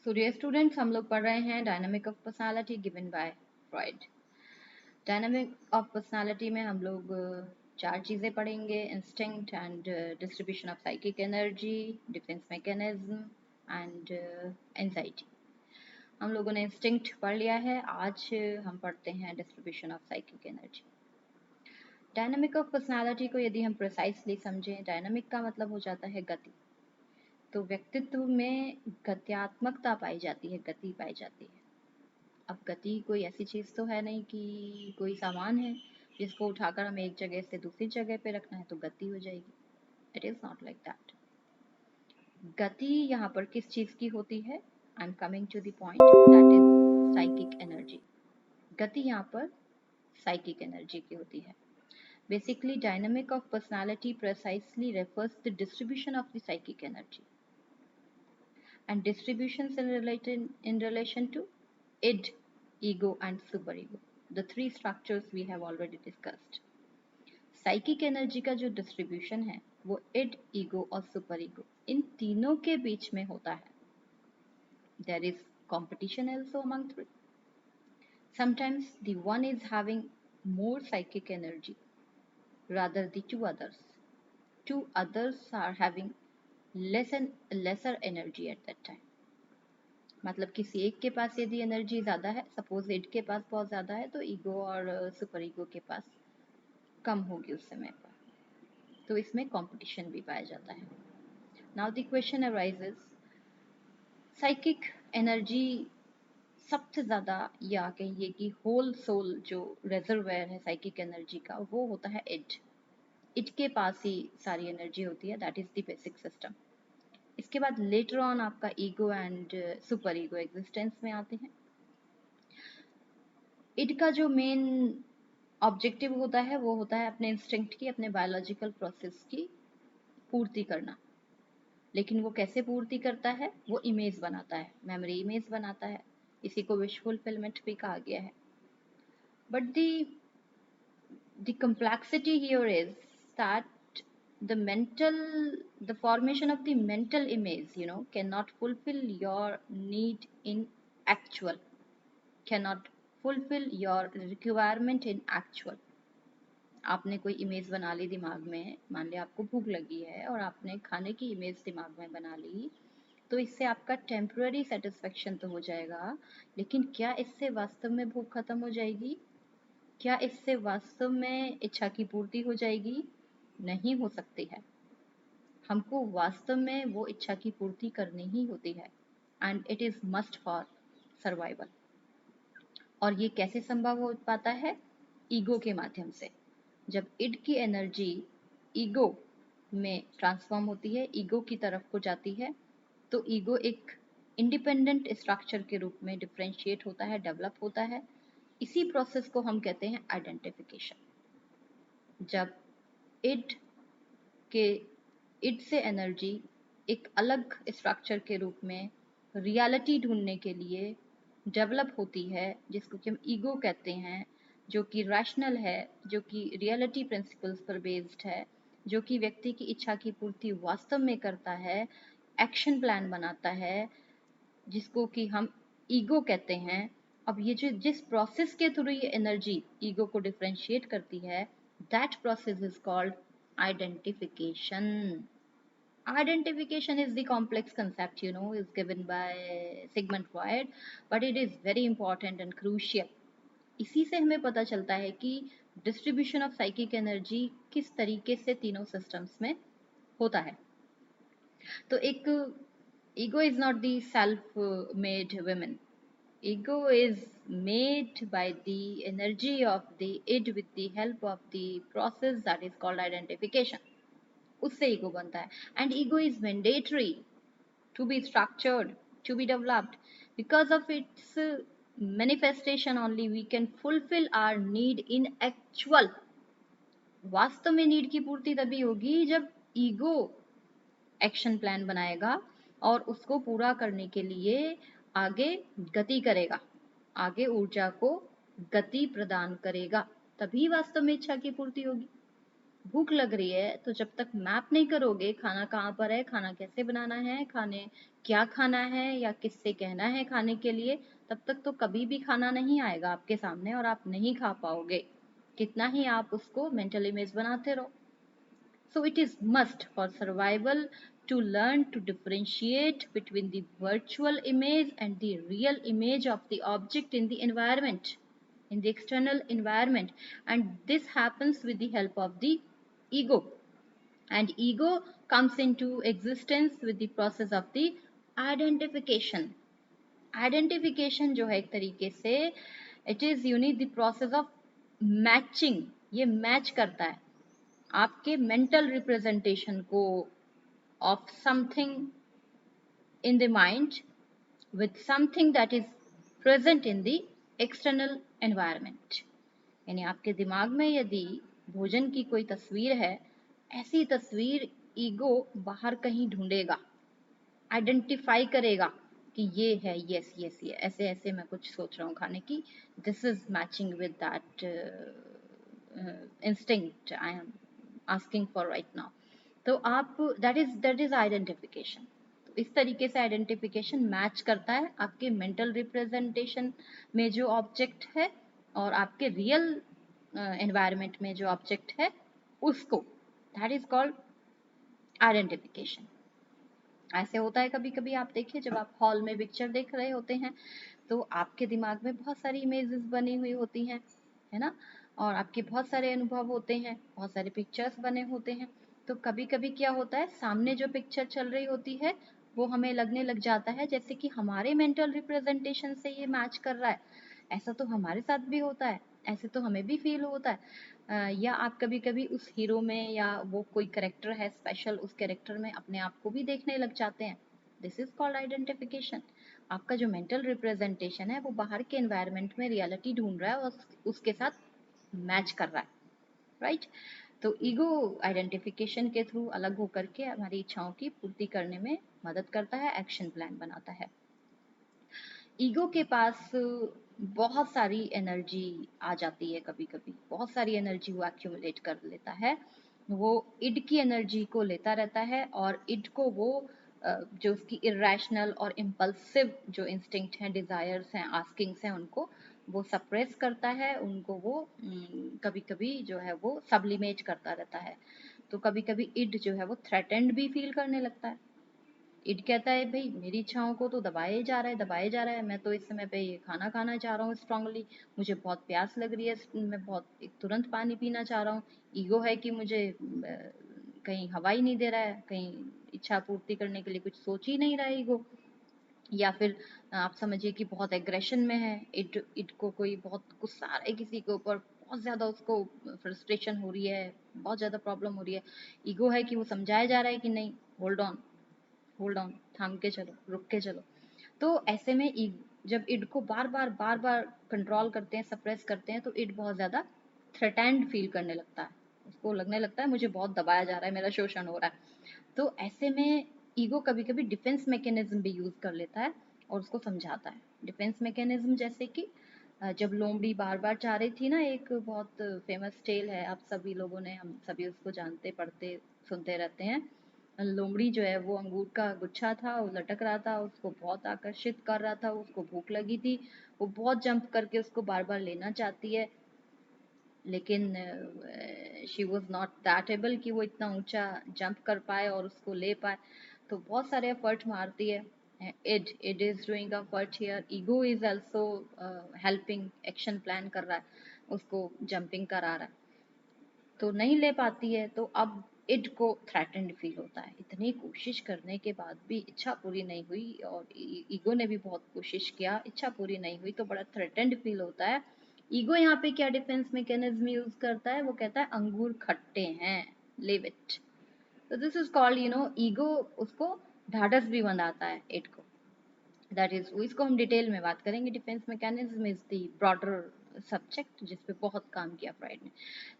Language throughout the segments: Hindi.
तो डियर स्टूडेंट्स, हम लोग पढ़ रहे हैं dynamic of personality given by Freud. Dynamic of personality में हम लोग चार चीज़ें पढ़ेंगे: instinct and distribution of psychic energy, defence mechanism and anxiety. हम लोगों ने इंस्टिंक्ट पढ़ लिया है। आज हम पढ़ते हैं distribution of psychic energy. Dynamic of personality को यदि हम प्रिसाइसली समझें, डायनामिक का मतलब हो जाता है गति। तो व्यक्तित्व में गत्यात्मकता पाई जाती है, गति पाई जाती है। अब गति कोई ऐसी चीज़ तो है नहीं कि कोई सामान है जिसको उठाकर हमें एक जगह से दूसरी जगह पे रखना है तो गति हो जाएगी। It is not like that. गति यहाँ पर किस चीज़ की होती है? I am coming to the point, that is psychic energy. गति यहाँ पर साइकिक एनर्जी की होती है। Basically dynamic of personality precisely refers the distribution of the psychic energy, and distributions in relation to id, ego and superego, the three structures we have already discussed. Psychic energy का जो डिस्ट्रीब्यूशन है वो इड, ईगो और सुपर ईगो, इन तीनों के बीच में होता है. There is competition also among three. Sometimes the one is having more psychic energy rather the two others. Two others are having lesser energy at that time. मतलब किसी एक के पास यदि एनर्जी ज़्यादा है, सपोज इड के पास बहुत ज़्यादा है, तो ईगो और सुपर ईगो के पास कम होगी उस समय पर. तो इसमें कंपटीशन भी पाया जाता है. Now the question arises, psychic energy सबसे ज़्यादा, या कहिए कि होल सोल जो रिजर्वेयर है साइकिक एनर्जी का, वो होता है इड. इड के पास ही सारी एनर्जी होती है. That is the basic system. इसके बाद लेटर ऑन आपका ego and super ego existence में आते हैं. इड का जो मेन ऑब्जेक्टिव होता है वो होता है अपने इंस्टिंक्ट की, अपने बायोलॉजिकल प्रोसेस की पूर्ति करना. लेकिन वो कैसे पूर्ति करता है? वो इमेज बनाता है, मेमोरी इमेज बनाता है. इसी को विश फुलफिलमेंट भी कहा गया है. But the complexity here is that the formation of the mental image, cannot fulfill your need in actual, cannot fulfill your requirement in actual. आपने कोई इमेज बना ली दिमाग में, मान लिया आपको भूख लगी है और आपने खाने की इमेज दिमाग में बना ली, तो इससे आपका टेम्पररी सेटिस्फेक्शन तो हो जाएगा, लेकिन क्या इससे वास्तव में भूख खत्म हो जाएगी? क्या इससे वास्तव में इच्छा की पूर्ति हो जाएगी? नहीं हो सकती है. हमको वास्तव में वो इच्छा की पूर्ति करनी ही होती है, and it is must for survival. और ये कैसे संभव हो पाता है? ईगो के माध्यम से. जब इड की एनर्जी ईगो में ट्रांसफॉर्म होती है, ईगो की तरफ को जाती है, तो ईगो एक इंडिपेंडेंट स्ट्रक्चर के रूप में डिफ्रेंशिएट होता है, डेवलप होता है. इसी प्रोसेस को हम कहते हैं आइडेंटिफिकेशन. जब इड से एनर्जी एक अलग स्ट्रक्चर के रूप में रियलिटी ढूंढने के लिए डेवलप होती है, जिसको कि हम ईगो कहते हैं, जो कि रैशनल है, जो कि रियलिटी प्रिंसिपल्स पर बेस्ड है, जो कि व्यक्ति की इच्छा की पूर्ति वास्तव में करता है, एक्शन प्लान बनाता है, जिसको कि हम ईगो कहते हैं. अब ये जो जिस प्रोसेस के थ्रू ये एनर्जी ईगो को डिफरेंशिएट करती है, that process is called identification. Identification is the complex concept, is given by Sigmund Freud, but it is very important and crucial. इसी से हमें पता चलता है कि डिस्ट्रीब्यूशन ऑफ साइकिक एनर्जी किस तरीके से तीनों सिस्टम्स में होता है. तो एक ego is not the self made women. Ego is made by the energy of the id with the help of the process that is called identification. उससे ईगो बनता है. And ego is mandatory to be structured, to be developed. Because of its manifestation only we can fulfill our need in actual. वास्तव में नीड की पूर्ति तभी होगी जब ईगो एक्शन प्लान बनाएगा और उसको पूरा करने के लिए आगे गति करेगा, आगे ऊर्जा को गति प्रदान करेगा, तभी वास्तव में इच्छा की पूर्ति होगी. भूख लग रही है तो जब तक मैप नहीं करोगे खाना कहाँ पर है, खाना कैसे बनाना है, खाने क्या खाना है या किससे कहना है खाने के लिए, तब तक तो कभी भी खाना नहीं आएगा आपके सामने और आप नहीं खा पाओगे, कितना ही आप उसको मेंटल इमेज बनाते रहो। So it is must for survival to learn to differentiate between the virtual image and the real image of the object in the environment, in the external environment. And this happens with the help of the ego. And ego comes into existence with the process of the identification. Identification जो है एक तरीके से it is the process of matching, ये मैच करता है आपके मेंटल रिप्रेजेंटेशन को of something in the mind with something that is present in the external environment। यानी आपके दिमाग में यदि भोजन की कोई तस्वीर है, ऐसी तस्वीर ईगो बाहर कहीं ढूंढेगा, आइडेंटिफाई करेगा कि ये है, यस यस ये ऐसे ऐसे मैं कुछ सोच रहा हूँ खाने की, this is matching with that instinct I am asking for right now. तो आप दैट इज आइडेंटिफिकेशन। तो इस तरीके से आइडेंटिफिकेशन मैच करता है आपके मेंटल रिप्रेजेंटेशन में जो ऑब्जेक्ट है और आपके रियल एनवायरनमेंट में जो ऑब्जेक्ट है उसको, दैट इज कॉल्ड आइडेंटिफिकेशन। ऐसे होता है कभी कभी आप देखिए जब आप हॉल में पिक्चर देख रहे होते हैं तो आपके दिमाग में बहुत सारी इमेजेस बनी हुई होती हैं, है ना, और आपके बहुत सारे अनुभव होते हैं, बहुत सारे पिक्चर्स बने होते हैं। तो कभी कभी क्या होता है सामने जो पिक्चर चल रही होती है वो हमें लगने लग जाता है जैसे कि हमारे मेंटल रिप्रेजेंटेशन से ये मैच कर रहा है। ऐसा तो हमारे साथ भी होता है, ऐसे तो हमें भी फील होता है। या आप कभी कभी उस हीरो में या वो कोई करेक्टर है स्पेशल, उस करेक्टर में अपने आप को भी देखने लग जाते हैं। This is called identification. आपका जो मेंटल रिप्रेजेंटेशन है वो बाहर के एनवायरनमेंट में रियलिटी ढूंढ रहा है और उसके साथ मैच कर रहा है, राइट। तो ईगो आइडेंटिफिकेशन के थ्रू अलग होकर के हमारी इच्छाओं की पूर्ति करने में मदद करता है, एक्शन प्लान बनाता है। ईगो के पास बहुत सारी एनर्जी आ जाती है, कभी कभी बहुत सारी एनर्जी वो एक्यूमुलेट कर लेता है। वो इड की एनर्जी को लेता रहता है और इड को वो जो उसकी इरेशनल और इम्पल्सिव जो इंस्टिंक्ट हैं, डिजायर्स हैं, आस्किंग्स हैं, उनको वो सप्रेस करता है, उनको वो कभी कभी जो है वो सब्लिमेट करता रहता है। तो कभी कभी इड जो है वो थ्रेटेंड भी फील करने लगता है। इट कहता है भाई मेरी इच्छाओं को तो दबाया जा रहा है, दबाया जा रहा है, मैं तो इस समय पे ये खाना खाना चाह रहा हूँ स्ट्रांगली, मुझे बहुत प्यास लग रही है, मैं बहुत एक तुरंत पानी पीना चाह रहा हूँ। ईगो है कि मुझे कहीं हवा ही नहीं दे रहा है, कहीं इच्छा पूर्ति करने के लिए कुछ सोच ही नहीं रहा है ईगो। या फिर आप समझिए कि बहुत एग्रेशन में है, इट इट को कोई बहुत गुस्सा आ रहा है किसी के ऊपर, बहुत ज़्यादा उसको फ्रस्ट्रेशन हो रही है, बहुत ज़्यादा प्रॉब्लम हो रही है। ईगो है कि वो समझाया जा रहा है कि नहीं, होल्ड ऑन, होल्ड ऑन, थाम के चलो, रुक के चलो। तो ऐसे में जब इड को बार बार कंट्रोल करते हैं, सप्रेस करते हैं, तो इड बहुत ज़्यादा थ्रेटेंड फील करने लगता है, उसको लगने लगता है मुझे बहुत दबाया जा रहा है, मेरा शोषण हो रहा है। तो ऐसे में ईगो कभी कभी डिफेंस मैकेनिज्म भी यूज़ कर लेता है और उसको समझाता है। डिफेंस मैकेनिज्म जैसे कि जब लोमड़ी बार बार चाह रही थी ना, एक बहुत फेमस टेल है, आप सभी लोगों ने, हम सभी उसको जानते, पढ़ते, सुनते रहते हैं। लोमड़ी जो है वो अंगूर का गुच्छा था, वो लटक रहा था, उसको बहुत आकर्षित कर रहा था, उसको भूख लगी थी, वो बहुत जंप करके उसको बार बार लेना चाहती है, लेकिन she was not that able कि वो इतना ऊंचा जंप कर पाए और उसको ले पाए। तो बहुत सारे एफर्ट मारती है। It is doing effort here, ego is also helping, action plan कर रहा है, उसको जंपिंग करा रहा है, तो नहीं ले पाती है। तो अब इड को थ्रेटेंड फील होता है, इतनी कोशिश करने के बाद भी इच्छा पूरी नहीं हुई और ईगो ने भी बहुत कोशिश किया, इच्छा पूरी नहीं हुई, तो बड़ा थ्रेटेंड फील होता है। ईगो यहाँ पे क्या डिफेंस मैकेनिज्म यूज करता है, वो कहता है अंगूर खट्टे हैं, लिव इट। तो दिस इज कॉल्ड ईगो उसको ढाढ़स भी बनाता है इट को, दैट इज, इसको हम डिटेल में बात करेंगे। Defence mechanism is the broader subject जिस पे बहुत काम किया फ्राइड ने।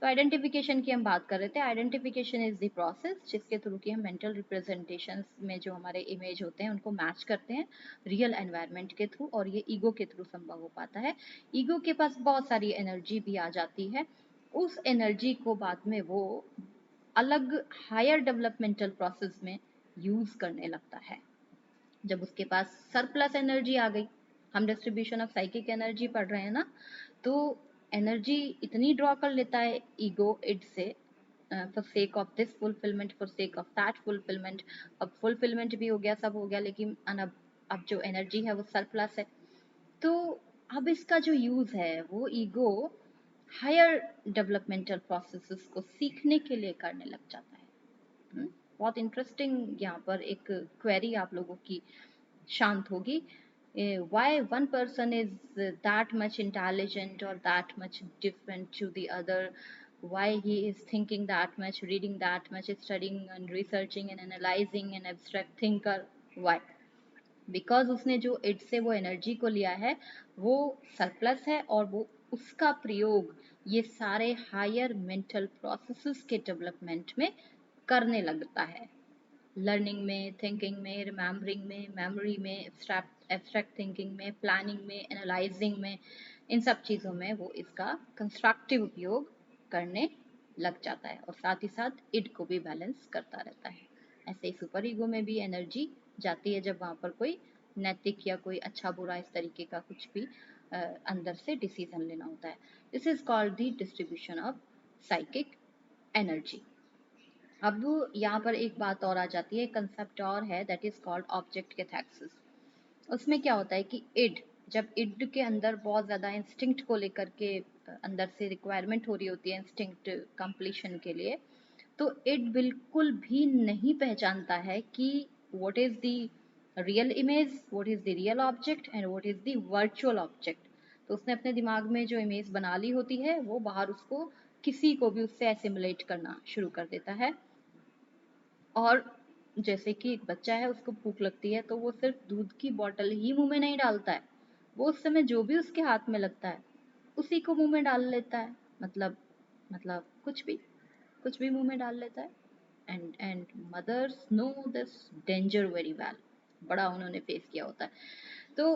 तो आइडेंटिफिकेशन की हम बात कर रहे थे। आइडेंटिफिकेशन इज द प्रोसेस जिसके थ्रू की हम मेंटल रिप्रेजेंटेशंस में जो हमारे इमेज होते हैं उनको मैच करते हैं रियल एनवायरनमेंट के थ्रू, और ये ईगो के थ्रू संभव हो पाता है। ईगो के पास बहुत सारी एनर्जी भी आ जाती है, उस एनर्जी को बाद में वो अलग हायर डेवलपमेंटल प्रोसेस में यूज करने लगता है। जब उसके पास सरप्लस एनर्जी आ गई, हम डिस्ट्रीब्यूशन ऑफ साइकिक एनर्जी पढ़ रहे हैं ना, तो एनर्जी इतनी ड्रॉ कर लेता है ईगो इड से, for sake of this fulfilment, for sake of that fulfilment. अब फुलफिलमेंट भी हो गया, सब हो गया, लेकिन अब जो एनर्जी है वो सरप्लस है। तो अब इसका जो यूज है वो ईगो हायर डेवलपमेंटल प्रोसेसेस को सीखने के लिए करने लग जाता है। बहुत इंटरेस्टिंग यहाँ पर एक क्वेरी आप लोगों की शांत होगी। Why one person is that much intelligent or that much different to the other? Why he is thinking that much, reading that much, studying and researching and analyzing an abstract thinker? Why? Because उसने जो इट से वो एनर्जी को लिया है वो सरप्लस है, और वो उसका प्रयोग ये सारे हायर मेंटल प्रोसेसेस के डेवलपमेंट में करने लगता है। लर्निंग में, थिंकिंग में, रिमेम्बरिंग में, मेमोरी में, एब्स्ट्रैक्ट थिंकिंग में, प्लानिंग में, एनालाइजिंग में, इन सब चीज़ों में वो इसका कंस्ट्रक्टिव उपयोग करने लग जाता है, और साथ ही साथ इड को भी बैलेंस करता रहता है। ऐसे ही सुपर ईगो में भी एनर्जी जाती है जब वहाँ पर कोई नैतिक या कोई अच्छा बुरा इस तरीके का कुछ भी अंदर से डिसीजन लेना होता है। This is called the distribution of psychic energy. अब यहाँ पर एक बात और आ जाती है, कंसेप्ट और है, दैट इज कॉल्ड ऑब्जेक्ट कैथैक्सिस। उसमें क्या होता है कि इड, जब इड के अंदर बहुत ज़्यादा इंस्टिंक्ट को लेकर के अंदर से रिक्वायरमेंट हो रही होती है इंस्टिंक्ट कंप्लीशन के लिए, तो इड बिल्कुल भी नहीं पहचानता है कि what is the real image, what is the real object and what is the virtual object. तो उसने अपने दिमाग में जो इमेज बना ली होती है वो बाहर उसको किसी को भी उससे एसिमुलेट करना शुरू कर देता है। और जैसे कि एक बच्चा है, उसको भूख लगती है तो वो सिर्फ दूध की बोतल ही मुंह में नहीं डालता है, वो उस समय जो भी उसके हाथ में लगता है उसी को मुंह में डाल लेता है। मतलब कुछ भी मुंह में डाल लेता है। And mothers know this danger very well, बड़ा उन्होंने फेस किया होता है। तो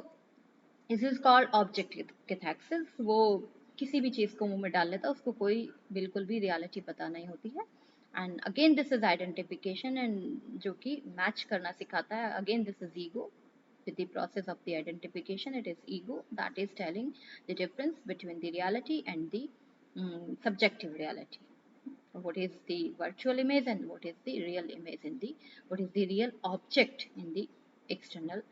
this is called object cathexis. वो किसी भी चीज़ को मुंह में डाल लेता है, उसको कोई बिल्कुल भी रियलिटी पता नहीं होती है। And again this is identification, and जो कि मैच करना सिखाता है। Again this is ego with the process of the identification. It is ego that is telling the difference between the reality and the subjective reality. What is the virtual image and what is the real image in the, what is the real object in the external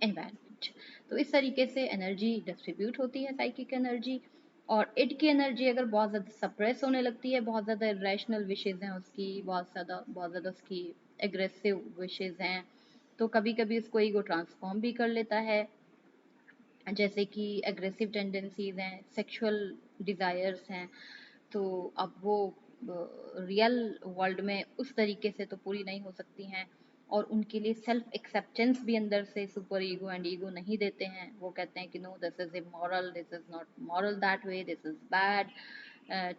environment. तो इस तरीके से एनर्जी डिस्ट्रीब्यूट होती है, साइकिक एनर्जी। और इड की एनर्जी अगर बहुत ज़्यादा सप्रेस होने लगती है, बहुत ज़्यादा रैशनल विशेज़ हैं उसकी, बहुत ज़्यादा उसकी एग्रेसिव विशेज़ हैं, तो कभी कभी उसको ईगो ट्रांसफॉर्म भी कर लेता है। जैसे कि एग्रेसिव टेंडेंसीज हैं, सेक्सुअल डिज़ायर्स हैं, तो अब वो रियल वर्ल्ड में उस तरीके से तो पूरी नहीं हो सकती हैं, और उनके लिए सेल्फ एक्सेप्टेंस भी अंदर से सुपर ईगो एंड ईगो नहीं देते हैं। वो कहते हैं कि no, this is immoral, this is not moral that way, this is bad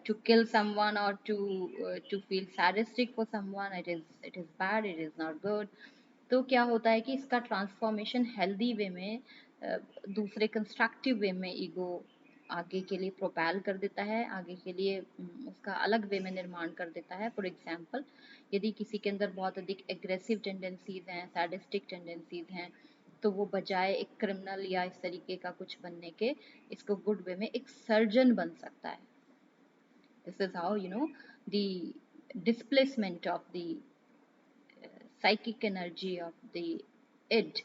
to kill someone or to feel sadistic for someone, it is bad, it is not good। तो क्या होता है कि इसका ट्रांसफॉर्मेशन हेल्दी वे में, दूसरे कंस्ट्रक्टिव वे में ईगो आगे के लिए प्रोपेल कर देता है, आगे के लिए उसका अलग वे में निर्माण कर देता है। फॉर एग्जांपल, यदि किसी के अंदर बहुत अधिक एग्रेसिव टेंडेंसीज हैं, सैडिस्टिक टेंडेंसीज हैं, तो वो बजाय एक क्रिमिनल या इस तरीके का कुछ बनने के, इसको गुड वे में एक सर्जन बन सकता है। This is how, the displacement of the psychic energy of the id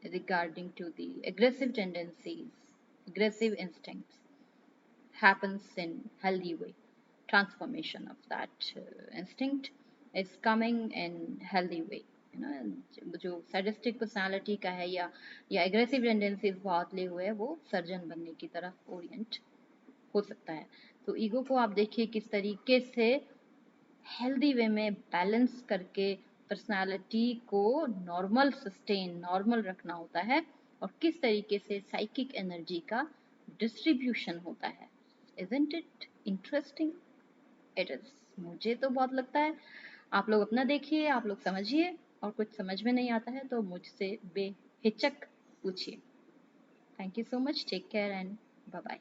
regarding to the aggressive tendencies, aggressive instincts happens in healthy way. Transformation of that instinct is coming in healthy way. जो sadistic personality का है या aggressive tendencies बहुत ले हुए, वो सर्जन बनने की तरफ ओरिएंट हो सकता है। तो ईगो को आप देखिए किस तरीके से हेल्दी वे में बैलेंस करके पर्सनालिटी को नॉर्मल रखना होता है, और किस तरीके से साइकिक एनर्जी का डिस्ट्रीब्यूशन होता है। Isn't it interesting? It is। मुझे तो बहुत लगता है। आप लोग अपना देखिए, आप लोग समझिए, और कुछ समझ में नहीं आता है तो मुझसे बेहिचक पूछिए। Thank you so much, take care and bye bye.